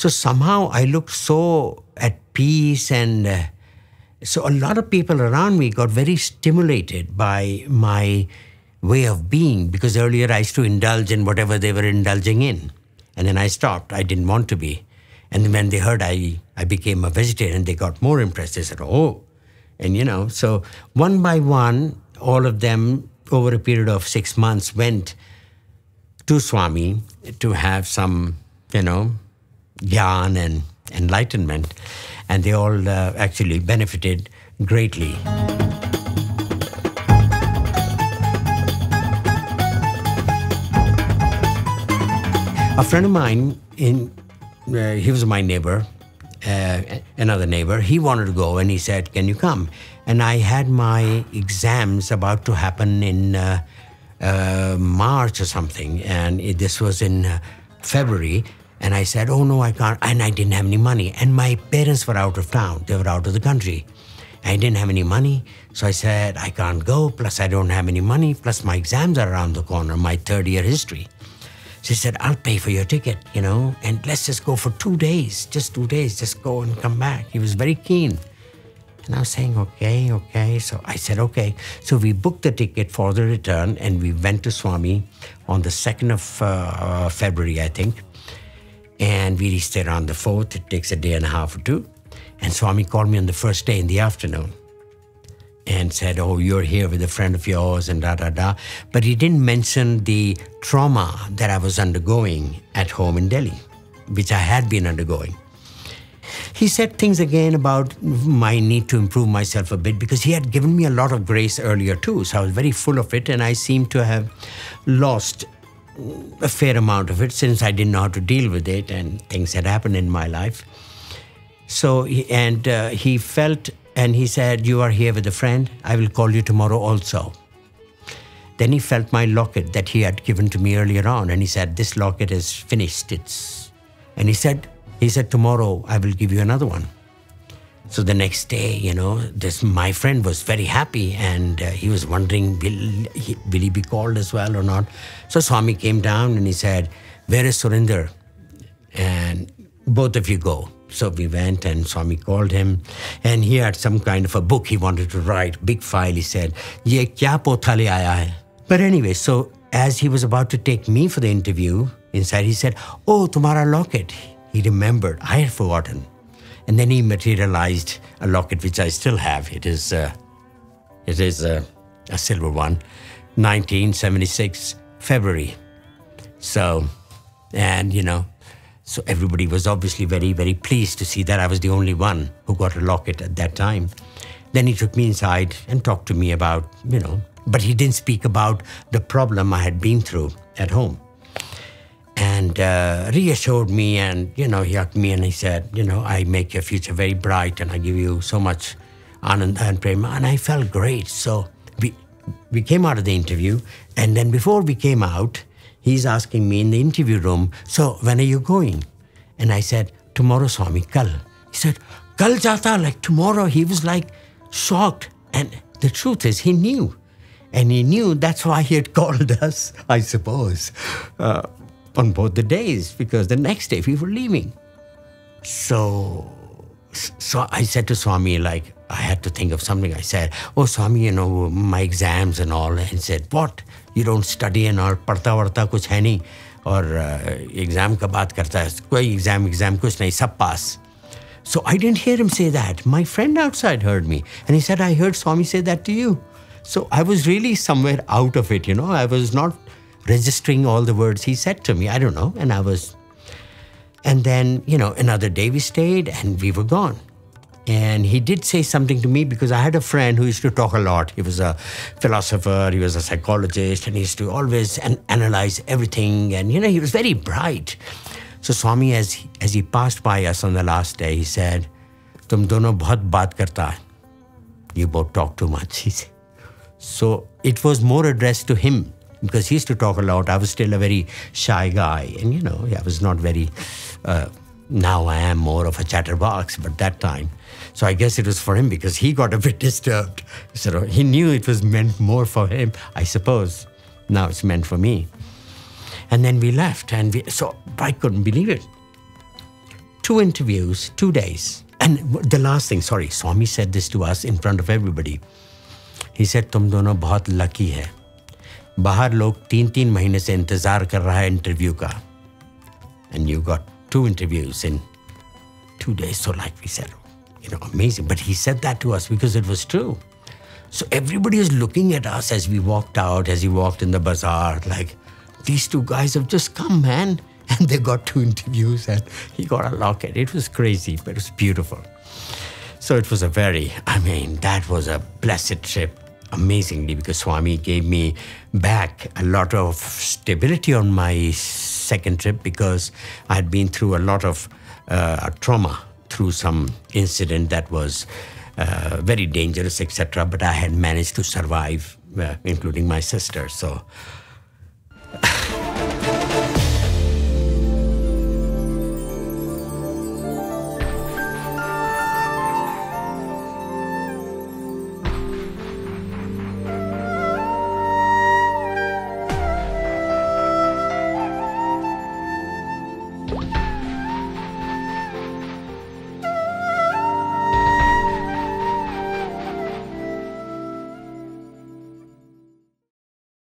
So somehow I looked so at peace, and so a lot of people around me got very stimulated by my way of being, because earlier I used to indulge in whatever they were indulging in. And then I stopped. I didn't want to be. And when they heard I became a vegetarian, they got more impressed. They said, oh. And, so one by one, all of them over a period of 6 months went to Swami to have some, gyan and enlightenment. And they all actually benefited greatly. A friend of mine, he was my neighbor, another neighbor, he wanted to go and he said, can you come? And I had my exams about to happen in March or something, and this was in February. And I said, oh no, I can't, and I didn't have any money. And my parents were out of town, they were out of the country. I didn't have any money, so I said, I can't go, plus I don't have any money, plus my exams are around the corner, my third-year history. She said, I'll pay for your ticket, and let's just go for 2 days, just 2 days, just go and come back. He was very keen. And I was saying, okay. So I said, okay. So we booked the ticket for the return, and we went to Swami on the 2nd of February, I think. And we reached there on the 4th. It takes a day and a half or two. And Swami called me on the first day in the afternoon and said, oh, you're here with a friend of yours and da-da-da. But he didn't mention the trauma that I was undergoing at home in Delhi, which I had been undergoing. He said things again about my need to improve myself a bit, because he had given me a lot of grace earlier too. So I was very full of it, and I seemed to have lost a fair amount of it since I didn't know how to deal with it, and things had happened in my life. So, he felt, and he said, you are here with a friend, I will call you tomorrow also. Then he felt my locket that he had given to me earlier on, and he said, this locket is finished. And he said, tomorrow I will give you another one. So the next day, my friend was very happy, and he was wondering, will he be called as well or not? So Swami came down and he said, where is Surinder? And both of you go. So we went, and Swami called him, and he had some kind of a book he wanted to write, big file. He said, ye kya potha le aaya hai? But anyway, so as he was about to take me for the interview, inside he said, oh, tumhara locket. He remembered. I had forgotten. And then he materialized a locket which I still have. It is a silver one, 1976 February. So, and so everybody was obviously very, very pleased to see that I was the only one who got a locket at that time. Then he took me inside and talked to me about, but he didn't speak about the problem I had been through at home. And reassured me, and, he hugged me, and he said, I make your future very bright, and I give you so much ananda and prema. And I felt great. So we came out of the interview, and then before we came out, he's asking me in the interview room, so when are you going? And I said, tomorrow, Swami, kal. He said, kal jata, like tomorrow. He was like shocked. And the truth is, he knew. And he knew that's why he had called us, I suppose, on both the days, because the next day we were leaving. So I said to Swami, like, I had to think of something. I said, oh, Swami, my exams and all. And he said, what? You don't study and all, padhta varta kuch hai nahi, or exam ka baat karta hai. Koi exam kuch nahi, sab pass. So I didn't hear him say that. My friend outside heard me. And he said, I heard Swami say that to you. So I was really somewhere out of it, I was not registering all the words he said to me. I don't know. And then, another day we stayed and we were gone. And he did say something to me, because I had a friend who used to talk a lot. He was a philosopher, he was a psychologist, and he used to always analyze everything. And, he was very bright. So Swami, as he passed by us on the last day, he said, tum dono bahut baat karta hai. You both talk too much, he said. So it was more addressed to him, because he used to talk a lot. I was still a very shy guy. And, I was not very, now I am more of a chatterbox, but that time. So I guess it was for him, because he got a bit disturbed. So he knew it was meant more for him, I suppose. Now it's meant for me. And then we left, and so I couldn't believe it. 2 interviews, 2 days. And the last thing, sorry, Swami said this to us in front of everybody. He said, तुम दोनों बहुत lucky है. बाहर लोग 3-3 महीने से इंतजार कर रहा है इंटरव्यू का. And you got 2 interviews in 2 days. So like we said, amazing. But he said that to us because it was true. So everybody is looking at us as we walked out, as he walked in the bazaar, like, these 2 guys have just come, man. And they got 2 interviews and he got a locket. It was crazy, but it was beautiful. So it was that was a blessed trip, amazingly, because Swami gave me back a lot of stability on my second trip because I had been through a lot of trauma through some incident that was very dangerous, etc. But I had managed to survive, including my sister. So